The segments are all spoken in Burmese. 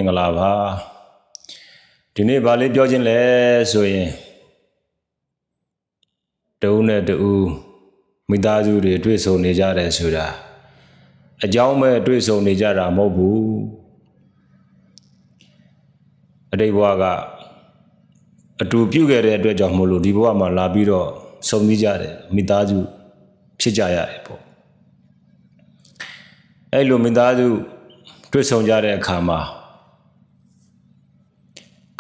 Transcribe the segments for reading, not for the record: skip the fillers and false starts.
င်္ဂလာပါဒီနေ့ဗာလေးပြောခြင်းလဲဆိုရင်တဦးနဲ့တဦးမိသားစုတွေတွေ့ဆုံနေကြတယ်ဆိုတာအကြောင်းမဲ့တွေ့ဆုံနေကြတာမဟုတ်ဘူးအတိတ်ဘဝကအတူပြုခဲ့တဲ့အတွက်ကြောင့်မို့လို့ဒီဘဝမှာလာပြီးတော့ဆုံမိကြတယ်မိသားစုဖြစ်ကြရတယ်ပေါ့အဲ့လိုမိသားစုတွေ့ဆုံကြတဲ့အခါမှာ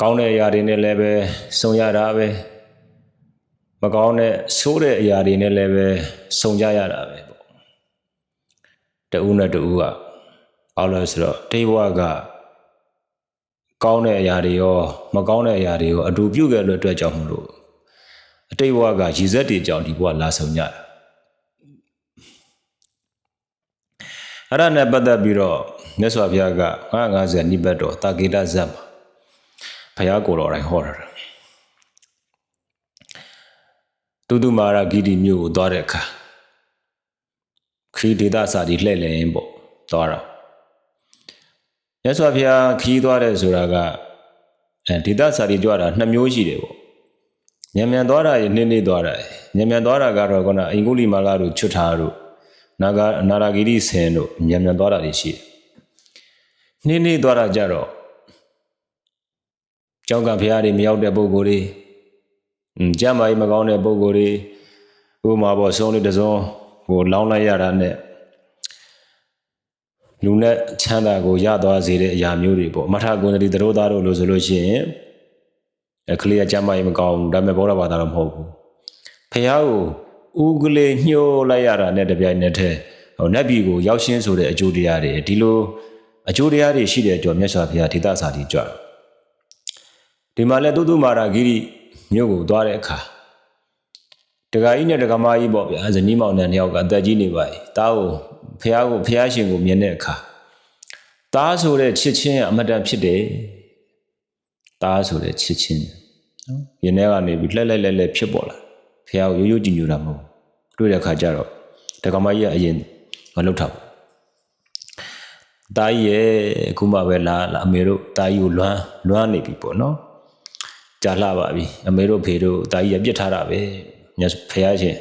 ကောင်းတဲ့အရာတွေနဲ့လည်းပဲဆုံရတာပဲမကောင်းတဲ့ဆိုးတဲ့အရာတွေနဲ့လည်းပဲဆုံကြရတာပဲပေါ့တဦးနဲ့တဦးကဘာလို့လဲဆိုတော့တိတ်ဘဝကကောင်းတဲ့အရာတွေရောမကောင်းတဲ့အရာတွေရောအတူပြုခဲ့လို့အတွက်ကြောင့်မလို့အတိတ်ဘဝကရည်စက်တွေကြောင့်ဒီဘဝလာဆုံကြတာအဲ့ဒါနဲ့ပတ်သက်ပြီးတော့မြတ်စွာဘုရားက950နိဗ္ဗတ်တော်တာဂေတဇတ်မှာဘုရားကိုယ်တော်တိုင်ဟောတာတုမာရဂိတိမြို့ကိုသွားတဲ့အခါခရီးဒေသစာတီလှည့်လည်ရင်ပေါ့သွားတာမြတ်စွာဘုရားခရီးသွားတယ်ဆိုတာကဒေသစာတီကြွတာ2မျိုးရှိတယ်ပေါ့မြန်သွားတာရနှင်းသွားတာမြန်သွားတာကတော့ခုနအင်္ဂုလိမာလာတို့ချွတ်ထားတို့နာရာဂိရိဆင်တို့မြန်သွားတာတွေရှိတယ်နှင်းသွားတာကြတော့ကျောင်းကဘုရားတွေမရောက်တဲ့ပုဂ္ဂိုလ်တွေကျမ်းမာရေးမကောင်းတဲ့ပုဂ္ဂိုလ်တွေဥပမာပေါ့ဆုံးလေးတစ်စုံကိုလောင်းလိုက်ရတာနဲ့လူနဲ့ချမ်းသာကိုရသွားစေတဲ့အရာမျိုးတွေပေါ့မထကွန်တိသရောသားတို့လို့ဆိုလို့ရှိရင်ကလေးကကျမ်းမာရေးမကောင်းဘူးဒါပေမဲ့ဘောဓဘာသာတော့မဟုတ်ဘူးဘုရားကိုဥကလေးညှိုးလိုက်ရတာနဲ့တပြိုင်နက်တည်းနတ်ပြည်ကိုရောက်ရှင်းဆိုတဲ့အကျိုးတရားတွေဒီလိုအကျိုးတရားတွေရှိတဲ့အတွက်မြတ်စွာဘုရားဒေသစာတီကြွတယ်ဒီမှာလဲတုမာရဂိရိမြို့ကိုသွားတဲ့အခါတက္ကကြီးနဲ့တက္ကမကြီးပေါ့ဗျာဇနီးမောင်နှံ 2 ယောက်ကအသက်ကြီးနေပါပြီတားကိုဖះရှင်ကိုမြင်တဲ့အခါတားဆိုတဲ့ချစ်ချင်းအမတန်ဖြစ်တယ်တားဆိုတဲ့ချစ်ချင်းနော်ရင်ထဲကနေပြီးလှက်ဖြစ်ပေါ်လာဖះကိုရိုးကြည်ညိုတာမဟုတ်တွေ့တဲ့အခါကျတော့တက္ကမကြီးကအရင်မလုပ်တော့တားကြီးရဲ့အခုမှပဲလာအမေတို့တားကြီးကိုလွမ်းနေပြီပေါ့နော်ကြာလှပါပြီအမေတို့ဖေတို့တာကြီးရပြစ်ထားတာပဲမြတ်ဖះရှင်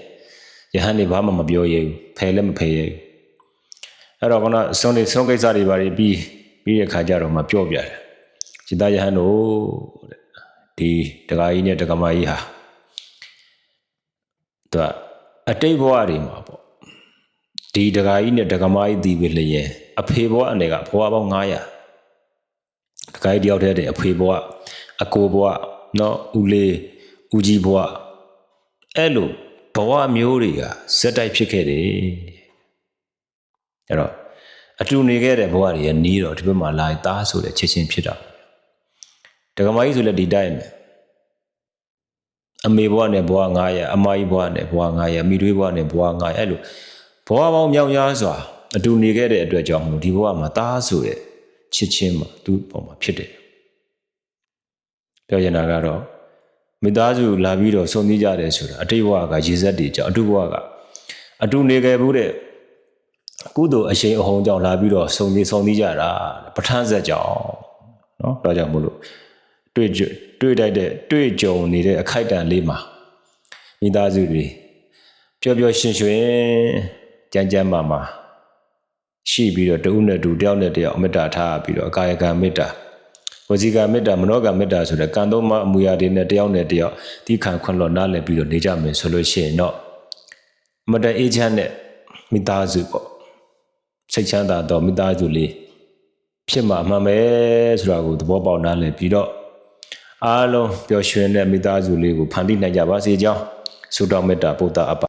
ယဟန်နေဘာမှမပြောရဘူးဖဲလည်းမဖဲရဘူးအဲ့တော့ကဆုံးကိစ္စတွေဘာတွေပြီးတဲ့ခါကျတော့မှပြောပြတယ်စိတ္တယဟန်တို့ဒီတက္ကကြီးနဲ့တက္ကမကြီးဟာသူကအတိတ်ဘဝတွေမှာပေါ့ဒီတက္ကကြီးနဲ့တက္ကမကြီးတည်ပြီလျင်အဖေဘဝအနေကဘဝပေါင်း900တက္ကကြီးတယောက်တည်းတဲ့အဖေဘဝအကိုဘဝနော်ဦးလေးဦးကြီးဘဝအဲ့လိုဘဝမျိုးတွေကဇက်တိုက်ဖြစ်ခဲ့တယ်အဲ့တော့အတူနေခဲ့တဲ့ဘဝတွေရဲ့နီးတော့ဒီဘက်မှာလာသားဆိုတဲ့ချစ်ချင်းဖြစ်တာဒကမကြီးဆိုလည်းဒီတိုင်းပဲအမေဘဝနဲ့ဘဝ900အမကြီးဘဝနဲ့ဘဝ900အမိတွေးဘဝနဲ့ဘဝ900အဲ့လိုဘဝပေါင်းမြောက်များစွာအတူနေခဲ့တဲ့အတွက်ကြောင့်မလို့ဒီဘဝမှာသားဆိုတဲ့ချစ်ချင်းမှာသူ့ပေါ်မှာဖြစ်တယ်ပြောချင်တာကတော့မိသားစုလာပြီးတော့ဆုံစည်းကြတယ်ဆိုတာအတိတ်ဘဝကရည်စက်တွေကြောင့်အတုဘဝကအတူနေခဲ့ဘူးတဲ့ကုသိုလ်အရှိန်အဟုန်ကြောင့်လာပြီးတော့ဆုံစည်းကြတာပဋ္ဌာန်းဆက်ကြောင့်နော်ဒါကြောင့်မို့လို့တွေ့ကြုံနေတဲ့အခိုက်အတန့်လေးမှာမိသားစုတွေပျော်ပျော်ရွှင်ရွှင်ကြမ်းမာရှိပြီးတော့တဦးနဲ့တူတယောက်နဲ့တယောက်မေတ္တာထားပြီးတော့အကာယကံမေတ္တာဝစီကမေတ္တာမနောကမေတ္တာဆိုတဲ့ကံသုံးပါးအမူအရာတွေနဲ့တယောက်နဲ့တယောက်ဒီခံခွင့်လွှတ်နားလည်ပြီးတော့နေကြမယ်ဆိုလို့ရှိရင်တော့မတအေးချမ်းတဲ့မိသားစုပေါ့စိတ်ချမ်းသာတော့မိသားစုလေးဖြစ်မှာမှန်ပဲဆိုတာကိုသဘောပေါက်နားလည်ပြီးတော့အားလုံးပျော်ရွှင်တဲ့မိသားစုလေးကိုဖန်တီးနိုင်ကြပါစေကြောင်းဆုတောင်းမေတ္တာပို့တာအပ်